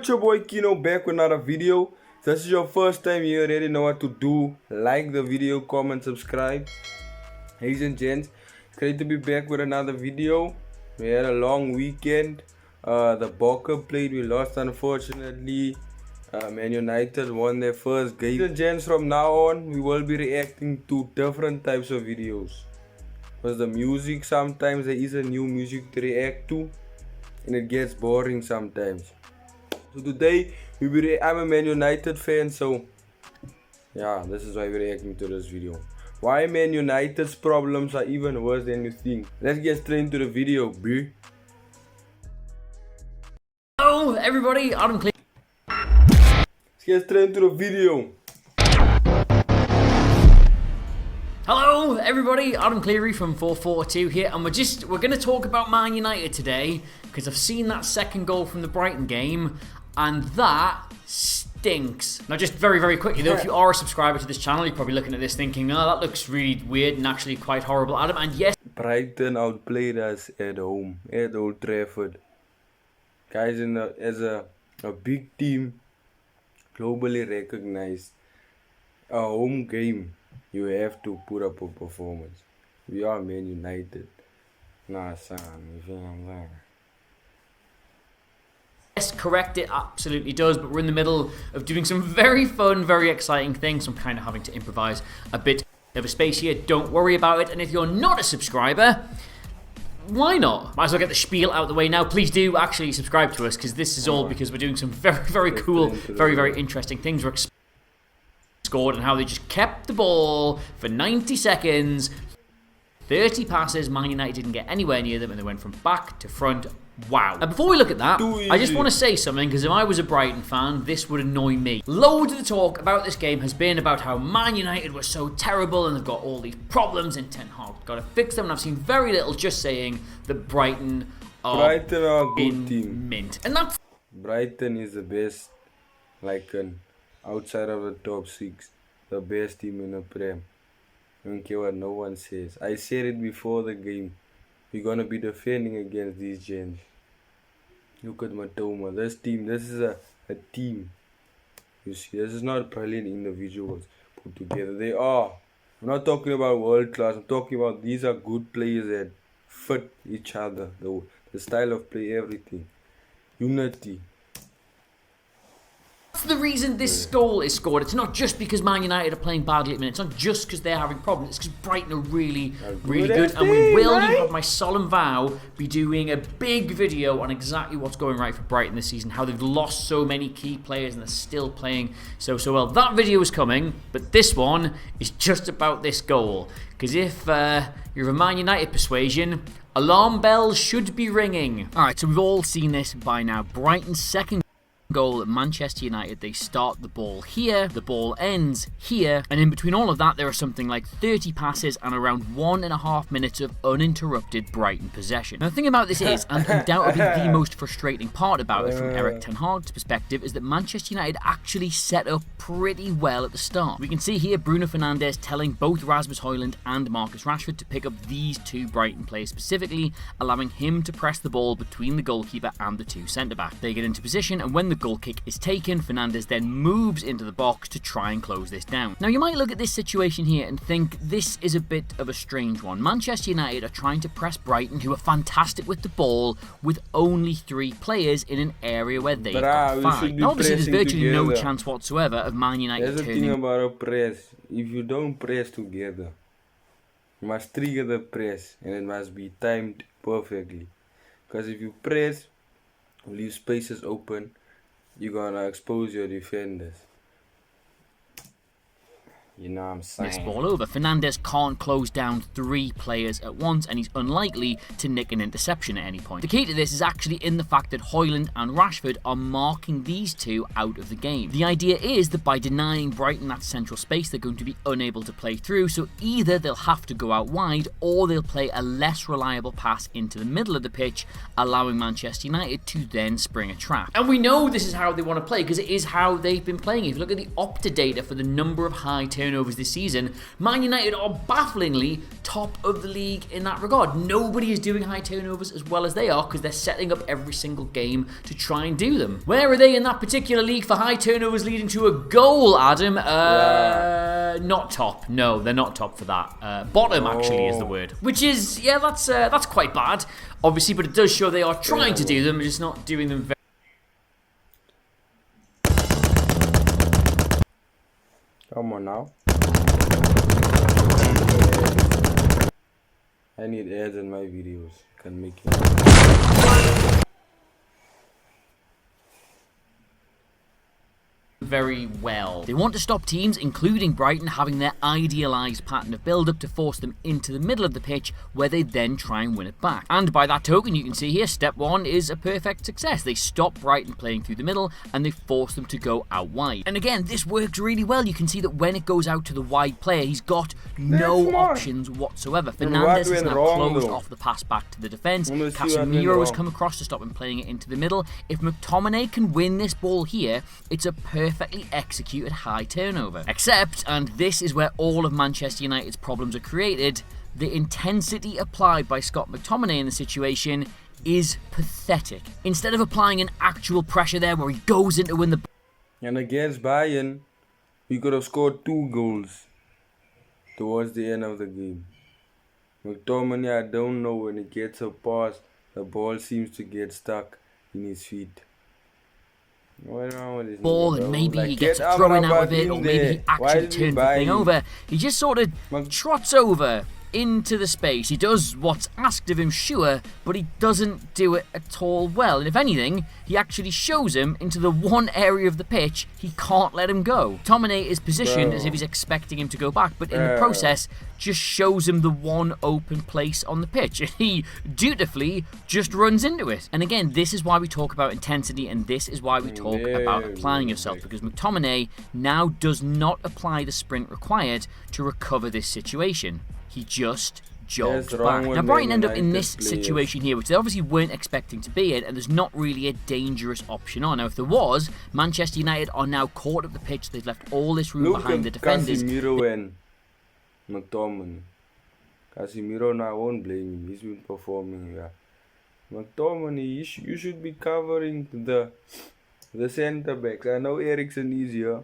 It's your boy Kieno back with another video. If this is your first time here, you already know what to do. Like the video, comment, subscribe. Ladies and gents, it's great to be back with another video. We had a long weekend. The Boca played, we lost unfortunately. Man United won their first game. Ladies and gents, from now on, we will be reacting to different types of videos. Because the music, sometimes there is a new music to react to. And it gets boring sometimes. So today, I'm a Man United fan, so yeah, this is why we're reacting to this video. Why Man United's problems are even worse than you think. Let's get straight into the video, B. Hello everybody, Adam Clear. Let's get straight into the video. Hello everybody, Adam Cleary from FourFourTwo here, and we're going to talk about Man United today because I've seen that second goal from the Brighton game and that stinks. Now just very quickly though, if you are a subscriber to this channel, you're probably looking at this thinking, oh, that looks really weird and actually quite horrible, Adam, and yes, Brighton outplayed us at home at Old Trafford. Guys, as a big team, globally recognized, a home game, you have to put up a performance. We are Man United. Nah, son, you feel what I'm saying? yes, correct, it absolutely does, but we're in the middle of doing some very fun, very exciting things, so I'm kind of having to improvise a bit of a space here. Don't worry about it, and if you're not a subscriber, why not? Might as well get the spiel out of the way now. Please do actually subscribe to us, because this is all because we're doing some very cool, very interesting things. We're scored and how they just kept the ball for 90 seconds, 30 passes. Man United didn't get anywhere near them and they went from back to front. Wow. And before we look at that, I just want to say something, because if I was a Brighton fan, this would annoy me. Loads of the talk about this game has been about how Man United was so terrible and they've got all these problems and Ten Hag got to fix them, and I've seen very little just saying that Brighton are a good team. Mint. And that's Brighton is the best, like outside of the top 6, the best team in the Prem. I don't care what no one says. I said it before the game. We're gonna be defending against these gens. Look at Matoma. This team, this is a team. You see, this is not brilliant individuals put together. They are. I'm not talking about world class. I'm talking about these are good players that fit each other. The style of play, everything. Unity. the reason this goal is scored. It's not just because Man United are playing badly at the minute. It's not just because they're having problems. It's because Brighton are really good. And we will, you have my solemn vow, be doing a big video on exactly what's going right for Brighton this season, how they've lost so many key players and they're still playing so well. That video is coming, but this one is just about this goal. Because if you're of a Man United persuasion, alarm bells should be ringing. Alright, so we've all seen this by now. Brighton's second goal at Manchester United, they start the ball here, the ball ends here, and in between all of that there are something like 30 passes and around 1.5 minutes of uninterrupted Brighton possession. Now the thing about this is, and undoubtedly the most frustrating part about it from Erik Ten Hag's perspective, is that Manchester United actually set up pretty well at the start. We can see here Bruno Fernandes telling both Rasmus Højlund and Marcus Rashford to pick up these two Brighton players specifically, allowing him to press the ball between the goalkeeper and the two centre-backs. They get into position, and when the goal kick is taken, Fernandes then moves into the box to try and close this down. Now you might look at this situation here and think this is a bit of a strange one. Manchester United are trying to press Brighton, who are fantastic with the ball, with only 3 players in an area where they've got 5. Now obviously there's virtually no chance whatsoever of Man United turning. There's a thing about a press. If you don't press together, you must trigger the press and it must be timed perfectly. Because if you press, leave spaces open, you're gonna expose your defenders. You know what I'm saying? This ball over. Fernandes can't close down 3 players at once, and he's unlikely to nick an interception at any point. The key to this is actually in the fact that Højlund and Rashford are marking these two out of the game. The idea is that by denying Brighton that central space, they're going to be unable to play through, so either they'll have to go out wide or they'll play a less reliable pass into the middle of the pitch, allowing Manchester United to then spring a trap. And we know this is how they want to play because it is how they've been playing. If you look at the Opta data for the number of high turnovers turnovers this season, Man United are bafflingly top of the league in that regard. Nobody is doing high turnovers as well as they are because they're setting up every single game to try and do them. Where are they in that particular league for high turnovers leading to a goal, Adam? Not top. No, they're not top for that. Bottom, actually, is the word. Which is, yeah, that's quite bad, obviously, but it does show they are trying to do them, just not doing them very. Come on now. I need ads in my videos. Can make it. Very well. They want to stop teams, including Brighton, having their idealised pattern of build-up to force them into the middle of the pitch, where they then try and win it back. And by that token, you can see here, step one is a perfect success. They stop Brighton playing through the middle, and they force them to go out wide. And again, this works really well. You can see that when it goes out to the wide player, he's got no options whatsoever. Fernandes has now closed off the pass back to the defence. Casemiro has come across to stop him playing it into the middle. If McTominay can win this ball here, it's a perfectly executed high turnover. Except, and this is where all of Manchester United's problems are created, the intensity applied by Scott McTominay in the situation is pathetic. Instead of applying an actual pressure there where he goes in to win the... And against Bayern, we could have scored 2 goals towards the end of the game. McTominay, I don't know, when he gets a pass, the ball seems to get stuck in his feet. Ball, and maybe he gets a throw in out of it, or maybe he actually turns the thing over. He just sort of trots over into the space. He does what's asked of him, sure, but he doesn't do it at all well. And if anything, he actually shows him into the one area of the pitch he can't let him go. Tominay is positioned as if he's expecting him to go back, but in the process, just shows him the one open place on the pitch, and he dutifully just runs into it. And again, this is why we talk about intensity, and this is why we talk about applying yourself, because McTominay now does not apply the sprint required to recover this situation. He just jogs back. Now, Brighton end up in this situation here, which they obviously weren't expecting to be in, and there's not really a dangerous option on. Now, if there was, Manchester United are now caught at the pitch. They've left all this room behind the defenders. Casemiro and McTominay. Casemiro, now I won't blame him. He's been performing here. McTominay, you should be covering the centre backs. I know Eriksen is here.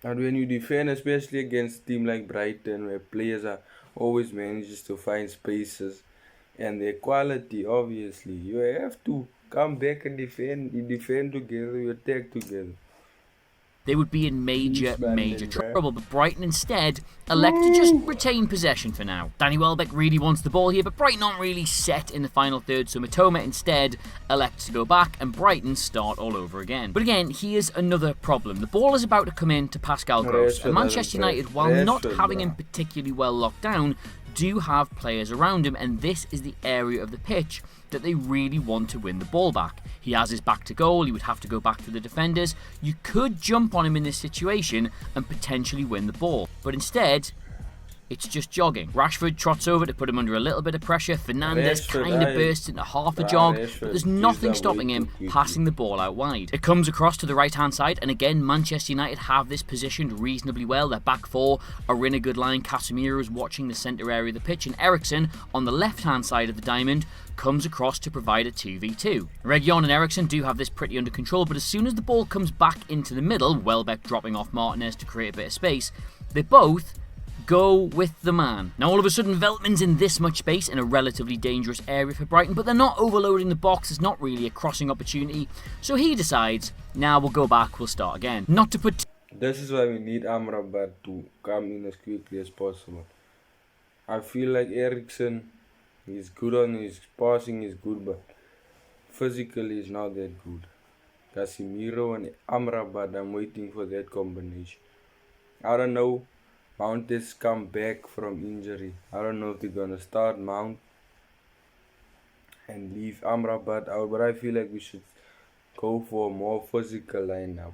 And when you defend, especially against a team like Brighton, where players are always manages to find spaces and their quality, obviously, you have to come back and defend. You defend together, you attack together. They would be in major trouble, but Brighton instead elect to just retain possession for now. Danny Welbeck really wants the ball here, but Brighton aren't really set in the final third, so Mitoma instead elects to go back, and Brighton start all over again. But again, here's another problem. The ball is about to come in to Pascal Gross, and Manchester United, while not having him particularly well locked down, do have players around him, and this is the area of the pitch that they really want to win the ball back. He has his back to goal, he would have to go back to the defenders. You could jump on him in this situation and potentially win the ball, but instead, it's just jogging. Rashford trots over to put him under a little bit of pressure. Fernandes kind of bursts into half a jog, but there's nothing stopping him passing the ball out wide. It comes across to the right-hand side, and again, Manchester United have this positioned reasonably well. Their back four are in a good line. Casemiro is watching the centre area of the pitch, and Eriksen, on the left-hand side of the diamond, comes across to provide a 2v2. Reguilon and Eriksen do have this pretty under control, but as soon as the ball comes back into the middle, Welbeck dropping off Martinez to create a bit of space, they both go with the man. Now all of a sudden Veltman's in this much space in a relatively dangerous area for Brighton, but they're not overloading the box. There's not really a crossing opportunity, so he decides, now we'll go back, we'll start again. Not to put... This is why we need Amrabat to come in as quickly as possible. I feel like Eriksen, he's good on his passing, is good, but physically he's not that good. Casemiro and Amrabat, I'm waiting for that combination. I don't know. Mount has come back from injury. I don't know if they're gonna start Mount and leave Amrabat out, but I feel like we should go for a more physical lineup.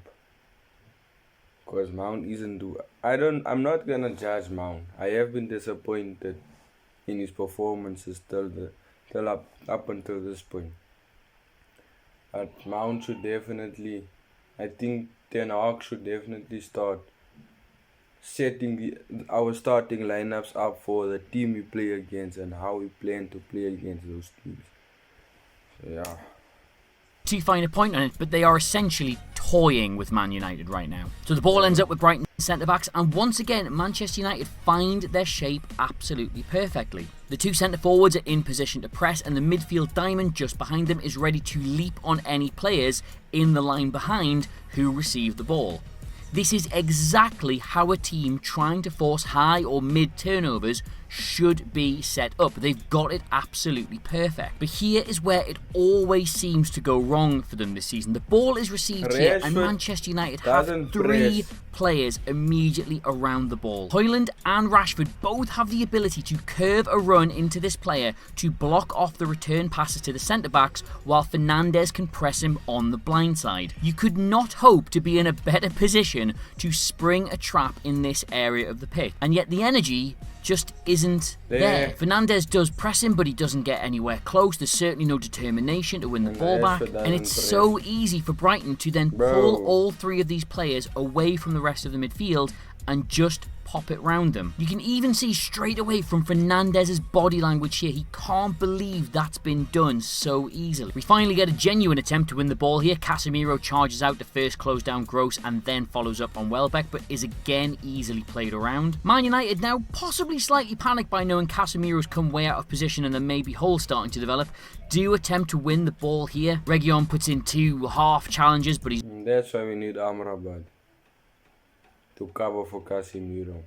Because Mount isn't I'm not gonna judge Mount. I have been disappointed in his performances up until this point. But Mount should definitely, I think Ten Hag should definitely start setting our starting lineups up for the team we play against and how we plan to play against those teams. So yeah. To find a point on it, but they are essentially toying with Man United right now. So the ball ends up with Brighton centre-backs, and once again, Manchester United find their shape absolutely perfectly. The two centre-forwards are in position to press, and the midfield diamond just behind them is ready to leap on any players in the line behind who receive the ball. This is exactly how a team trying to force high or mid turnovers should be set up. They've got it absolutely perfect. But here is where it always seems to go wrong for them this season. The ball is received here, and Manchester United have three players immediately around the ball. Højlund and Rashford both have the ability to curve a run into this player to block off the return passes to the centre-backs, while Fernandes can press him on the blind side. You could not hope to be in a better position to spring a trap in this area of the pitch, and yet the energy just isn't there. Fernandes does press him, but he doesn't get anywhere close. There's certainly no determination to win the ball back, and it's so easy for Brighton to then pull all three of these players away from the rest of the midfield and just pop it round them. You can even see straight away from Fernandes' body language here, he can't believe that's been done so easily. We finally get a genuine attempt to win the ball here. Casemiro charges out to first close down Gross and then follows up on Welbeck, but is again easily played around. Man United now possibly slightly panicked by knowing Casemiro's come way out of position and there may be holes starting to develop, do attempt to win the ball here. Reguilon puts in two half challenges, but he's... That's why we need Amrabat to cover for Casemiro.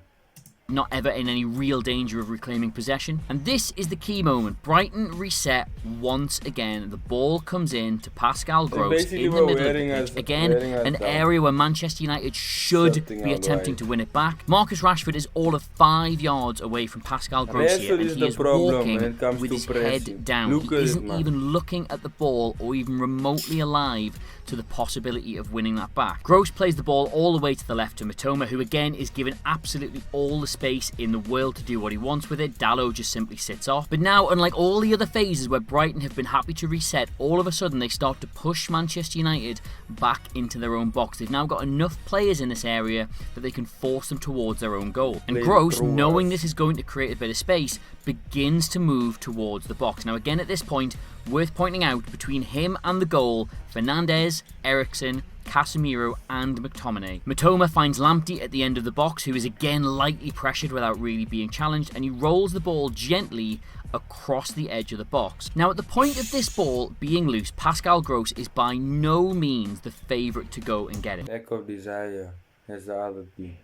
Not ever in any real danger of reclaiming possession. And this is the key moment. Brighton reset once again. The ball comes in to Pascal Gross in the middle of the pitch. Again, an area where Manchester United should be attempting to win it back. Marcus Rashford is all of 5 yards away from Pascal Gross here, and he is walking with his head down. He isn't even looking at the ball or even remotely alive to the possibility of winning that back. Gross plays the ball all the way to the left to Mitoma, who again is given absolutely all the space in the world to do what he wants with it. Dalot just simply sits off. But now, unlike all the other phases where Brighton have been happy to reset, all of a sudden they start to push Manchester United back into their own box. They've now got enough players in this area that they can force them towards their own goal. And Gross, knowing this is going to create a bit of space, begins to move towards the box. Now again at this point, worth pointing out, between him and the goal, Fernandes, Eriksen, Casemiro and McTominay. Mitoma finds Lamptey at the end of the box, who is again lightly pressured without really being challenged, and he rolls the ball gently across the edge of the box. Now at the point of this ball being loose, Pascal Gross is by no means the favourite to go and get it. Lack of desire as the other team.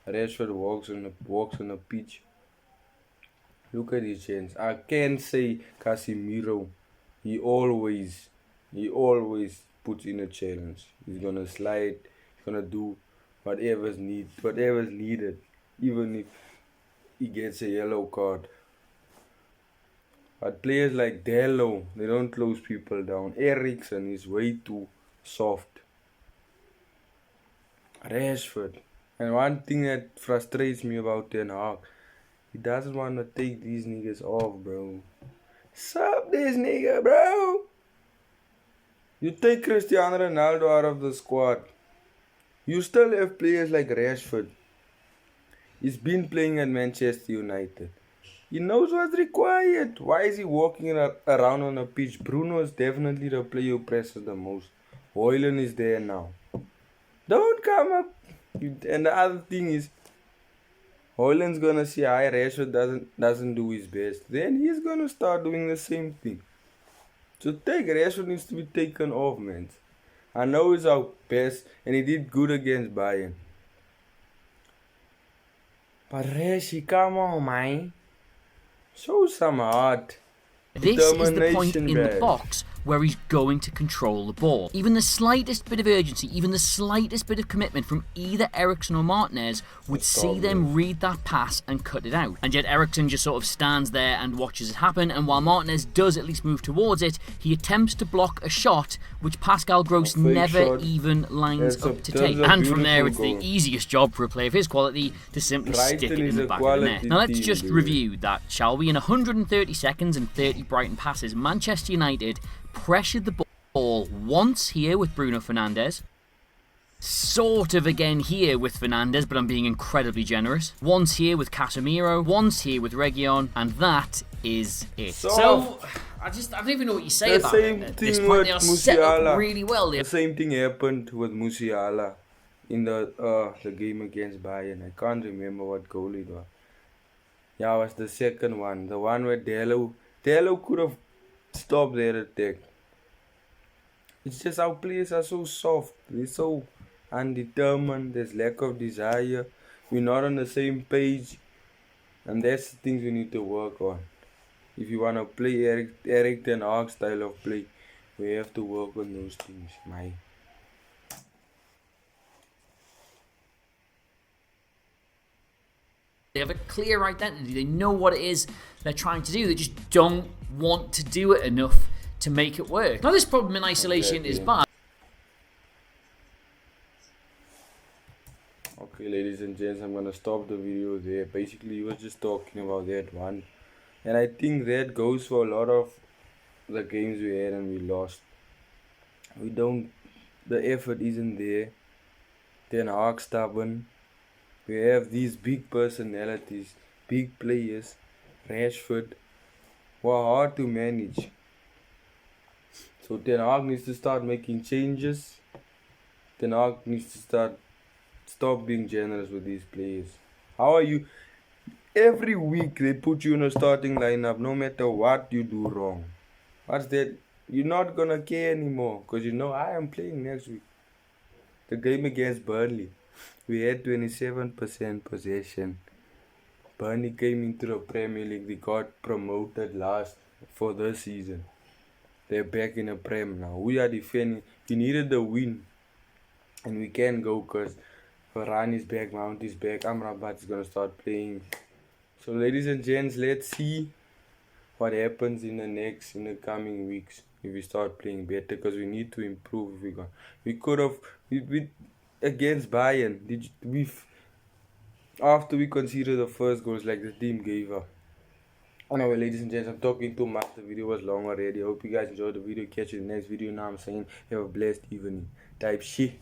Rashford walks on the pitch. Look at his chance. I can say Casemiro, he always puts in a challenge. He's gonna slide, he's gonna do whatever's needed, even if he gets a yellow card. But players like Dalot, they don't close people down. Eriksen is way too soft. Rashford. And one thing that frustrates me about Ten Hag, he doesn't want to take these niggas off, bro. Sub this nigga, bro. You take Cristiano Ronaldo out of the squad. You still have players like Rashford. He's been playing at Manchester United. He knows what's required. Why is he walking around on a pitch? Bruno is definitely the player who presses the most. Højlund is there now. Don't come up. And the other thing is, Højlund's gonna see how Rashford doesn't do his best. Then he's gonna start doing the same thing. So Rashford needs to be taken off, man. I know he's our best and he did good against Bayern. But Rashi, come on, man. Show some heart. This is the point in the box where he's going to control the ball. Even the slightest bit of urgency, even the slightest bit of commitment from either Eriksen or Martinez would see them read that pass and cut it out. And yet Eriksen just sort of stands there and watches it happen, and while Martinez does at least move towards it, he attempts to block a shot which Pascal Gross never even lines up to take. And from there, it's the easiest job for a player of his quality to simply stick it in the back of the net. Now let's just review that, shall we? In 130 seconds and 30 Brighton passes, Manchester United pressured the ball once here with Bruno Fernandes. sort of again here with Fernandez, but I'm being incredibly generous. Once here with Casemiro, once here with Reguilon, and that is it. So I don't even know what you say about it at this point. They are set up really well. The same thing happened with Musiala in the game against Bayern. I can't remember what goal it was. Yeah, it was the second one. The one where Delo could have stopped their attack. It's just our players are so soft. They're so undetermined. There's lack of desire. We're not on the same page. And that's the things we need to work on. If you want to play Erik Ten Hag style of play, we have to work on those things. They have a clear identity. They know what it is they're trying to do. They just don't want to do it enough to make it work. Now, this problem in isolation is bad. Okay, ladies and gents, I'm gonna stop the video there. Basically, he was just talking about that one. And I think that goes for a lot of the games we had and we lost. The effort isn't there. Ten Hag stubborn. We have these big personalities, big players, Rashford, who are hard to manage. So Ten Hag needs to start making changes. Ten Hag needs to stop being generous with these players. How are you? Every week they put you in a starting lineup no matter what you do wrong. What's that? You're not gonna care anymore because you know I am playing next week. The game against Burnley, we had 27% possession. Burnley came into the Premier League. They got promoted last for this season. They're back in the Prem now. We are defending. We needed the win. And we can go because Varane is back, Mount is back, Amrabat is going to start playing. So ladies and gents, let's see what happens in the coming weeks if we start playing better, because we need to improve. We could have against Bayern. After we conceded the first goals, like the team gave up. Anyway, ladies and gents, I'm talking too much. The video was long already. I hope you guys enjoyed the video. Catch you in the next video. Now I'm saying have a blessed evening. Type shit.